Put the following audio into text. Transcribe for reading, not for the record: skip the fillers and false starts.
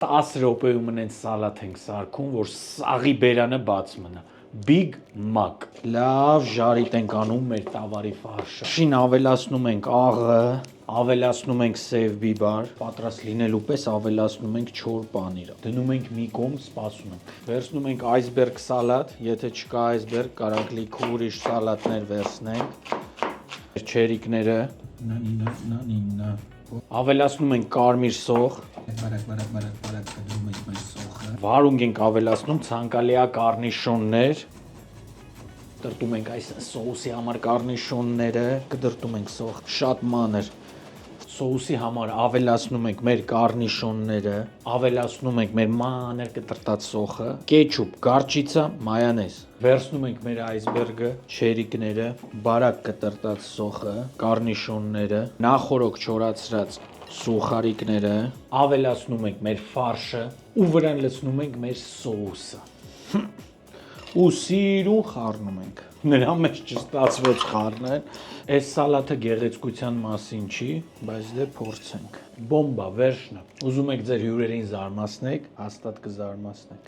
10 րոպեում են սալատ ենք սարքում, որ սաղի բերանը բաց մնա։ Big Mac։ Լավ ժարիտ ենք անում մեր տավարի ֆարշը։ Շին ավելացնում ենք աղը, ավելացնում ենք սև բիբար, պատրաստ լինելու պես ավելացնում ենք չոր պանիրը։ Դնում ենք մի կողմ, սպասում ենք։ Վերցնում ենք iceberg սալատ, եթե չկա iceberg, կարող լիքը ուրիշ սալատներ վերցնենք։ Չերիկները, նանինա։ Ավելացնում ենք կարմիր սոխ։ Բարակ դնում ենք մեր սոխը։ Վարունգ ենք ավելացնում ցանկալի է կառնիշոններ։ Դրտում ենք այս սոուսի համար կառնիշոնները, կդրտում ենք սոխ, շատ մանր։ Սոուսի համար ավելացնում ենք մեր կառնիշոնները, ավելացնում ենք մեր մանր կտրտած սոխը, կետչուպ, գարչիցա, մայոնեզ։ Վերցնում ենք մեր iceberg-ը, չերիկները, բարակ կտրտած սոխը, կառնիշոնները, նախորոք չորացրած սուխարիկները, ավելացնում ենք մեր ֆարշը ու վրան լցնում ենք մեր սոուսը։ Ու սիրուն խառնում ենք։ Նրա մեջ չստացվեց խառնել։ Այս սալատը գեղեցկության մասին չի, բայց դե փորձենք։ Բոմբա, վերջնը։ Ուզում եք ձեր հյուրերին զարմացնեք, հաստատ կզարմացնեք։